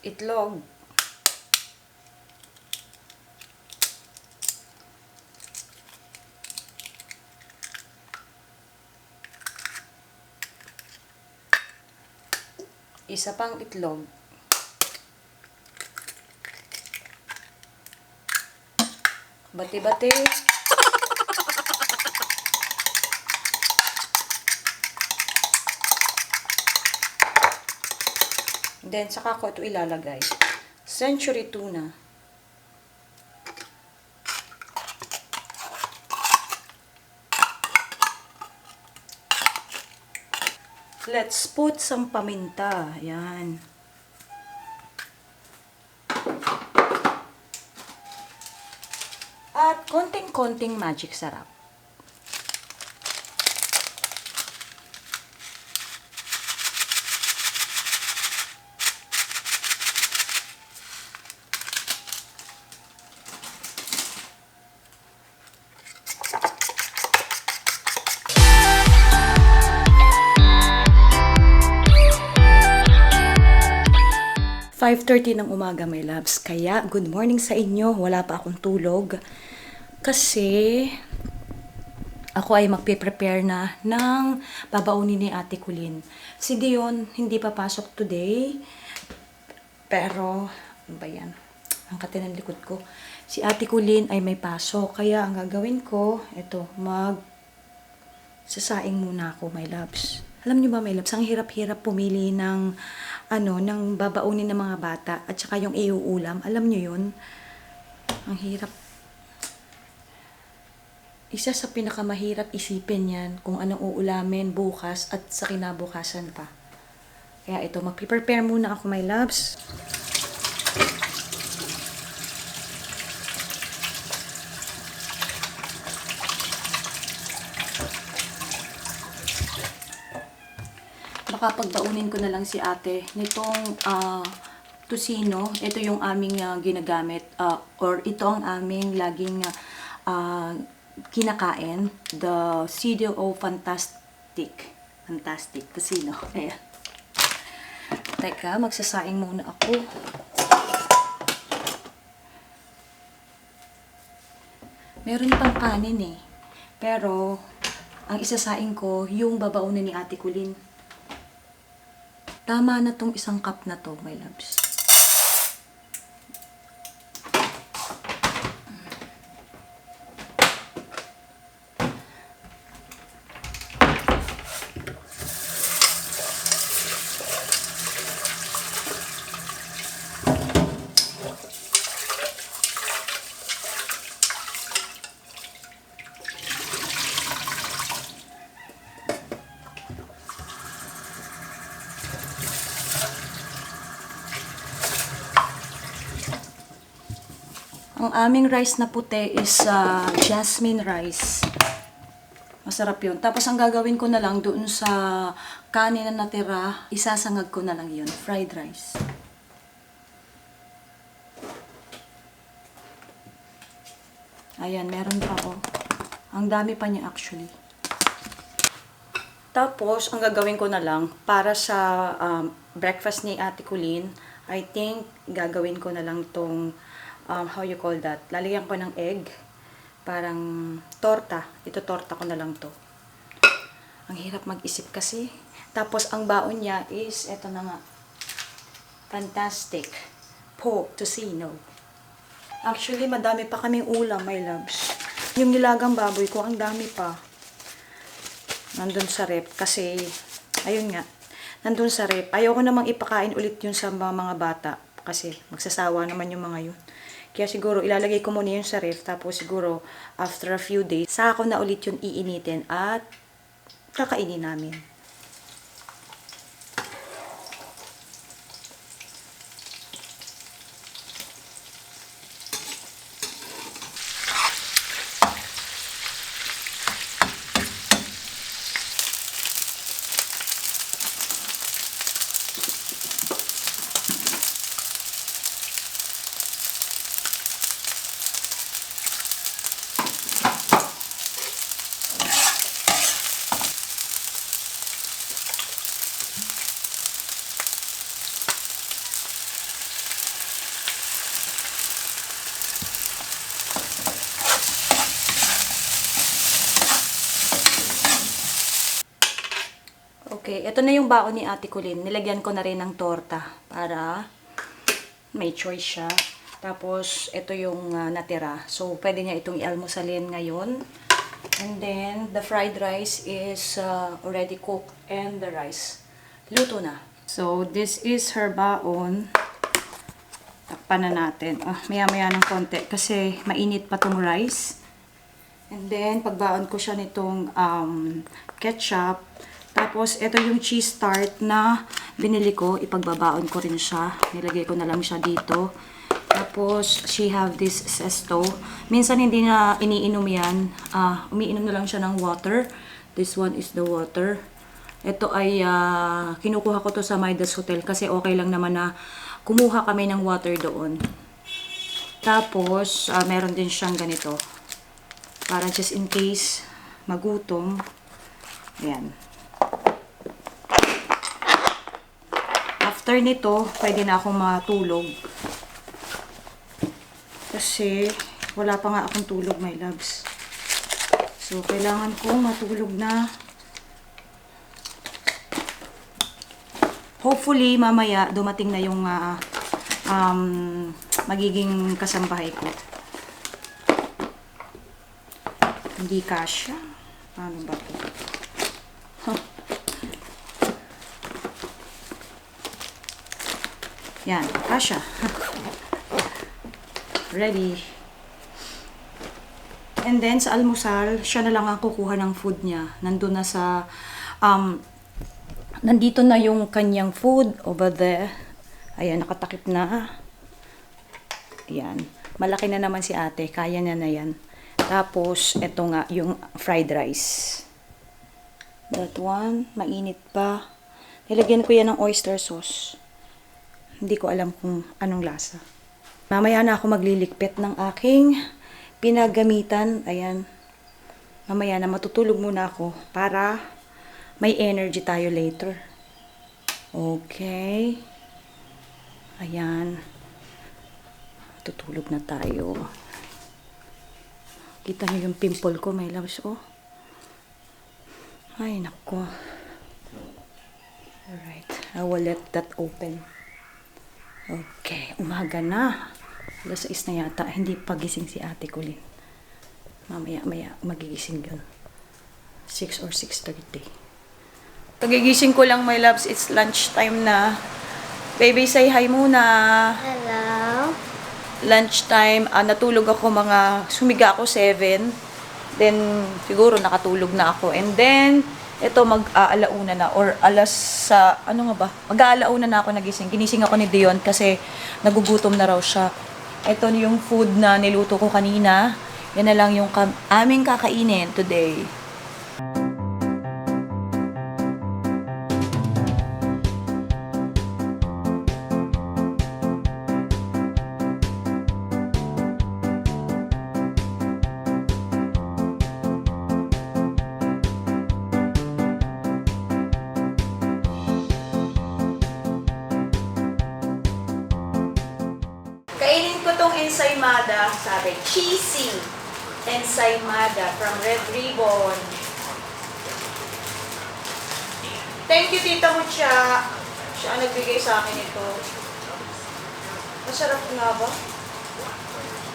itlog. Isa pang itlog. Bati-bati. Then, saka ko ito ilalagay. Century tuna. Let's put some paminta. Ayan. At konting-konting magic sarap. 5:30 ng umaga, my loves. Kaya, good morning sa inyo. Wala pa akong tulog. Kasi, ako ay magpe-prepare na ng babaunin ni Ate Kulin. Si Dion, hindi papasok today. Pero, ano ba yan? Ang kati ng likod ko. Si Ate Kulin ay may pasok. Kaya, ang gagawin ko, ito, sasaing muna ako, my loves. Alam niyo ba, my loves, ang hirap-hirap pumili ng ng babaunin ng mga bata at saka yung iuulam. Alam niyo yun? Ang hirap. Isa sa pinakamahirap isipin yan kung anong uulamin bukas at sa kinabukasan pa. Kaya ito, mag-prepare muna ako, my loves. Baka pagbaunin ko na lang si ate nitong tusino. Ito yung aming ginagamit or ito ang aming laging kinakain. The CDO Fantastic tusino. Ayan. Teka, magsasaing muna ako. Meron pang kanin eh. Pero ang isasaing ko yung babaunin ni Ate Kulin. Tama na tong isang cup na to, my loves. Ang aming rice na puti is jasmine rice. Masarap yun. Tapos ang gagawin ko na lang doon sa kanin na natira, isasangag ko na lang yun. Fried rice. Ayan, meron pa oh. Ang dami pa niya actually. Tapos, ang gagawin ko na lang, para sa breakfast ni Ate Kulin, I think gagawin ko na lang tong how you call that? Lalagyan ko ng egg. Parang torta. Ito torta ko na lang to. Ang hirap mag-isip kasi. Tapos ang baon niya is, eto na nga. Fantastic. Pork tocino. Actually, madami pa kaming ulam, my loves. Yung nilagang baboy ko, ang dami pa. Nandun sa rep. Kasi, ayun nga. Nandun sa rep. Ayoko namang ipakain ulit yun sa mga bata. Kasi magsasawa naman yung mga yun. Kaya siguro ilalagay ko muna yun sa ref. Tapos siguro after a few days, saka ko na ulit yun iinitin at kakainin namin. Okay, ito na yung baon ni Ate Colleen. Nilagyan ko na rin ng torta para may choice siya. Tapos, ito yung natira. So, pwede niya itong i-almusalin ngayon. And then, the fried rice is already cooked and the rice luto na. So, this is her baon. Takpan na natin. Maya-maya ng konti kasi mainit pa tong rice. And then, pagbaon ko siya nitong ketchup. Tapos, ito yung cheese tart na binili ko. Ipagbabaon ko rin siya. Nilagay ko na lang siya dito. Tapos, she have this zesto. Minsan, hindi na iniinom yan. Umiinom na lang siya ng water. This one is the water. Ito ay, kinukuha ko to sa Midas Hotel kasi okay lang naman na kumuha kami ng water doon. Tapos, meron din siyang ganito. Para just in case magutom. Ayan. After nito, pwede na akong matulog. Kasi, wala pa nga akong tulog, my loves. So, kailangan kong matulog na. Hopefully, mamaya, dumating na yung magiging kasambahay ko. Hindi kasya. Paano ba ito? Yan, kasya. Ready. And then, sa almusal, siya na lang ang kukuha ng food niya. Nandun na sa, nandito na yung kanyang food over there. Ayan, nakatakip na. Ayan. Malaki na naman si ate. Kaya niya na yan. Tapos, eto nga, yung fried rice. That one, mainit pa. Nilagyan ko yan ng oyster sauce. Hindi ko alam kung anong lasa. Mamaya na ako maglilikpit ng aking pinagamitan. Ayan. Mamaya na matutulog muna ako para may energy tayo later. Okay. Ayan. Tutulog na tayo. Kita niyo yung pimple ko, my loves. Oh. Ay, nako. Alright. I will let that open. Okay. Umaga na. Alas 6 na yata. Hindi pagising si Ate Colleen. Mamaya magigising yun. 6 or 6:30. Pagigising ko lang, my loves. It's lunchtime na. Baby, say hi muna. Hello. Lunchtime. Natulog ako sumiga ako 7. Then, siguro nakatulog na ako. And then, ito mag-aalauna na. Or ano nga ba? Mag-aalauna na ako nagising. Ginising ako ni Dion kasi nagugutom na raw siya. Ito yung food na niluto ko kanina. Yan na lang yung aming kakainin today. Kainin ko tong ensaymada, sabi, cheesy ensaymada from Red Ribbon. Thank you, Tita Mucha. Siya ang nagbigay sa akin ito. Masarap nga ba?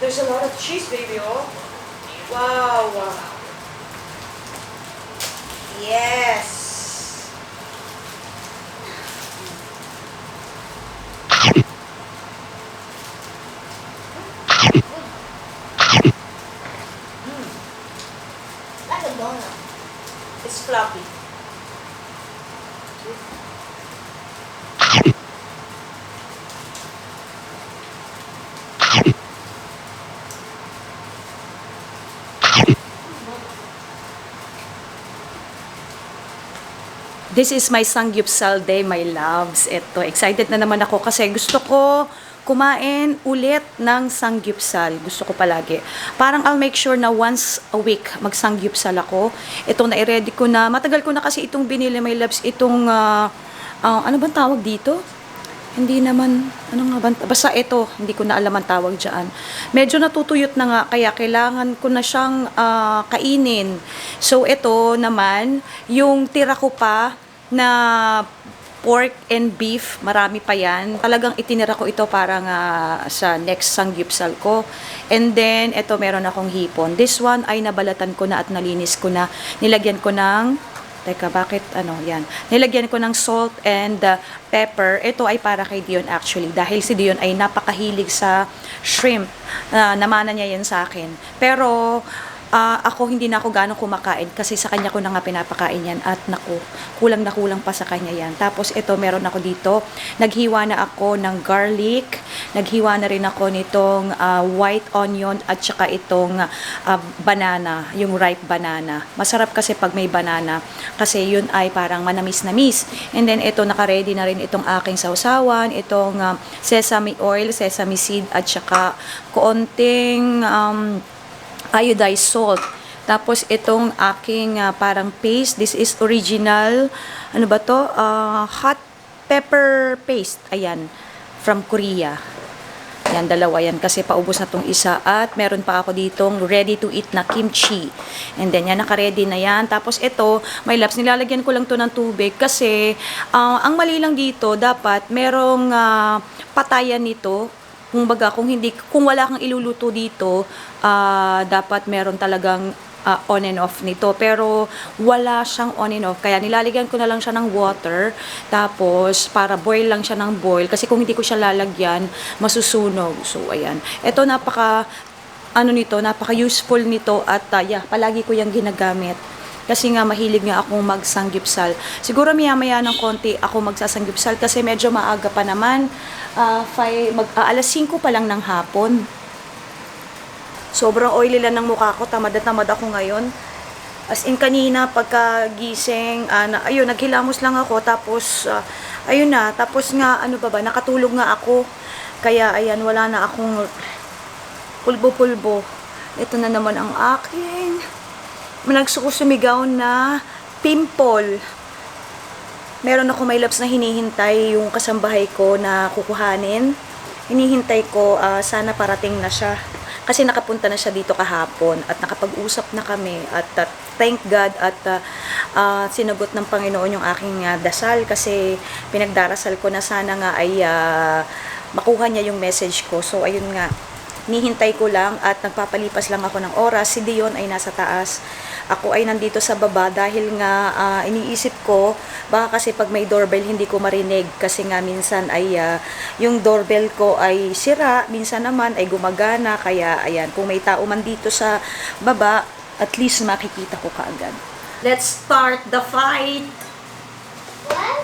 There's a lot of cheese, baby, oh. Wow. Yes. Like a donut. It's fluffy. This is my Sangyupsal day, my loves. Ito, excited na naman ako kasi gusto ko kumain ulit ng Sangyupsal. Gusto ko palagi. Parang I'll make sure na once a week mag-Sangyupsal ako. Ito na i-ready ko na. Matagal ko na kasi itong binili, my loves. Itong, ano bang tawag dito? Hindi naman, ano nga ba? Basta ito, hindi ko na alam ang tawag dyan. Medyo natutuyot na nga, kaya kailangan ko na siyang kainin. So, ito naman, yung tira ko pa, na pork and beef, marami pa yan. Talagang itinira ko ito para nga sa next sangyupsal ko. And then, ito meron akong hipon. This one ay nabalatan ko na at nalinis ko na. Nilagyan ko ng, teka, bakit, yan. Nilagyan ko ng salt and pepper. Ito ay para kay Dion actually. Dahil si Dion ay napakahilig sa shrimp. Namana niya yan sa akin. Pero, ako hindi na ako ganong kumakain kasi sa kanya ko na nga pinapakain yan at naku, kulang na kulang pa sa kanya yan. Tapos ito meron ako dito, naghiwa na ako ng garlic, naghiwa na rin ako nitong white onion at saka itong banana, yung ripe banana. Masarap kasi pag may banana kasi yun ay parang manamis-namis. And then ito naka-ready na rin itong aking sausawan, itong sesame oil, sesame seed at saka konting iodized salt. Tapos itong aking parang paste, this is original, ano ba to? Hot pepper paste. Ayan, from Korea. Yan, dalawa yan kasi paubos na tong isa. At meron pa ako ditong ready to eat na kimchi. And then yan, naka-ready na yan. Tapos ito, my loves, nilalagyan ko lang to ng tubig kasi ang mali lang dito, dapat merong patayan nito. Kung wala kang iluluto dito, dapat meron talagang on and off nito. Pero wala siyang on and off. Kaya nilalagyan ko na lang siya ng water. Tapos, para boil lang siya ng boil. Kasi kung hindi ko siya lalagyan, masusunog. So, ayan. Ito, napaka-useful nito. At, palagi ko yung ginagamit. Kasi nga mahilig nga akong magsanggipsal. Siguro maya-maya ng konti ako magsasanggipsal kasi medyo maaga pa naman. Alas 5 pa lang ng hapon. Sobrang oily lang ng mukha ko. Tamad na tamad ako ngayon. As in kanina pagkagising, ayun, naghilamos lang ako. Tapos, ayun na. Tapos nga, nakatulog nga ako. Kaya, ayan, wala na akong pulbo-pulbo. Ito na naman ang aking nagsusumigaw na pimple. Meron ako, my loves, na hinihintay yung kasambahay ko na kukuhanin. Hinihintay ko, sana parating na siya. Kasi nakapunta na siya dito kahapon at nakapag-usap na kami at thank God at sinagot ng Panginoon yung aking dasal kasi pinagdarasal ko na sana nga ay makuha niya yung message ko. So ayun nga, nihintay ko lang at nagpapalipas lang ako ng oras. Si Dion ay nasa taas. Ako ay nandito sa baba dahil nga iniisip ko, baka kasi pag may doorbell hindi ko marinig kasi nga minsan ay yung doorbell ko ay sira, minsan naman ay gumagana. Kaya ayan, kung may tao man dito sa baba, at least makikita ko kaagad. Let's start the fight! What?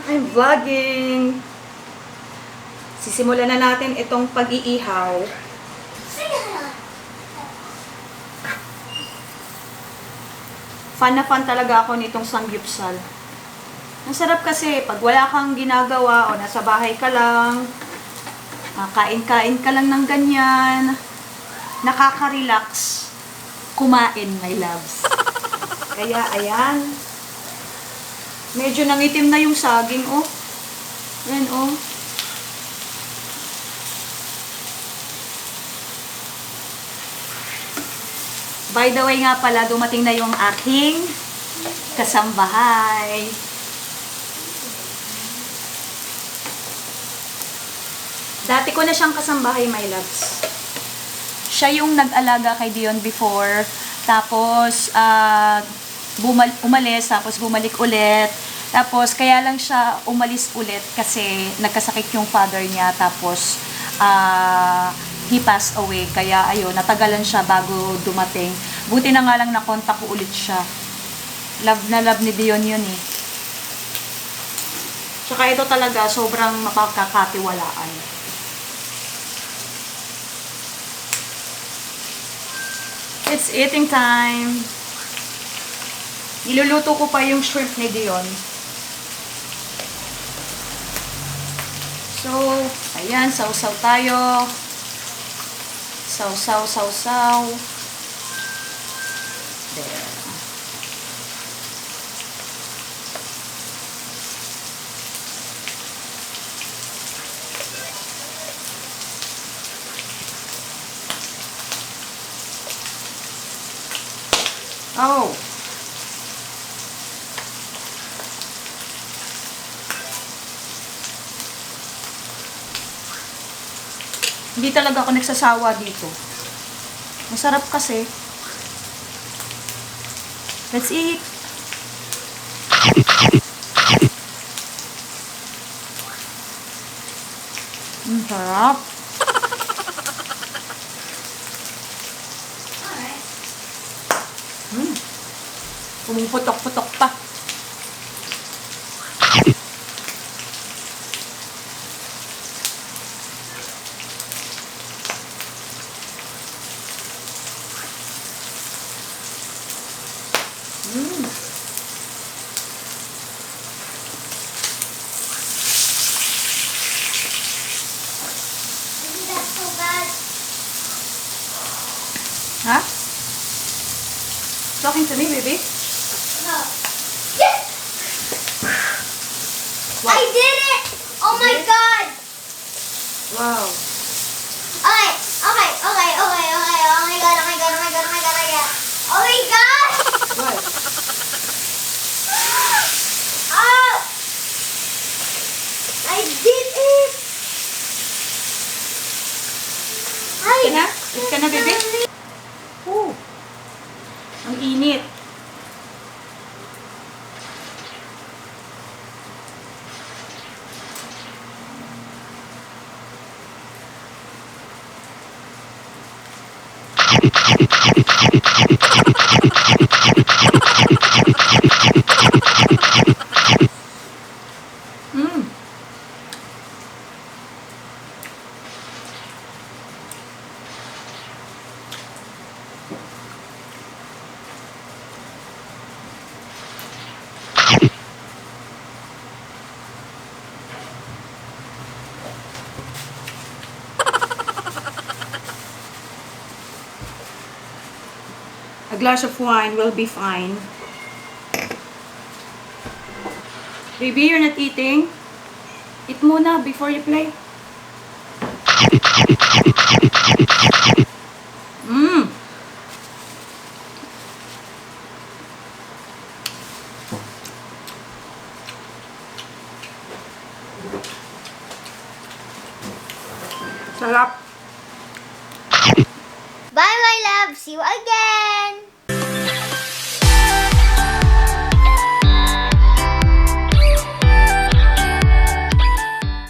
I'm vlogging! Sisimulan na natin itong pag-iihaw. Fan na fan talaga ako nitong sangyupsal. Ang sarap kasi pag wala kang ginagawa o nasa bahay ka lang, kain-kain ka lang ng ganyan, nakaka-relax kumain, my loves. Kaya ayan, medyo nangitim na yung saging, oh. Ayan, oh. By the way nga pala, dumating na yung aking kasambahay. Dati ko na siyang kasambahay, my loves. Siya yung nag-alaga kay Dion before. Tapos, umalis, tapos bumalik ulit. Tapos, kaya lang siya umalis ulit kasi nagkasakit yung father niya. Tapos, he passed away. Kaya, ayun, natagalan siya bago dumating. Buti na nga lang nakontak ko ulit siya. Love na love ni Dion yun eh. Tsaka ito talaga, sobrang mapagkakatiwalaan. It's eating time. Niluluto ko pa yung shrimp ni Dion. So, ayan, sausaw tayo. Sausaw, sausaw. There. Oh. Hindi talaga ako nagsasawa dito. Masarap kasi. Let's eat. Sarap. Pumuputok-putok pa. Isn't that so bad? Ha? Talking to me, baby? No. Yes! What? I did it! Oh my god! Wow. Okay, okay, okay, okay, okay. Oh my god, oh my god, oh my god, oh my god, oh my god. Oh my god! What? Oh! I did it! Eat ka na? Eat ka na, baby? Oh. Ang init. Mm. A glass of wine will be fine. Baby, you're not eating? Eat muna before you play. Mmm. Sarap. Bye, my love. See you again.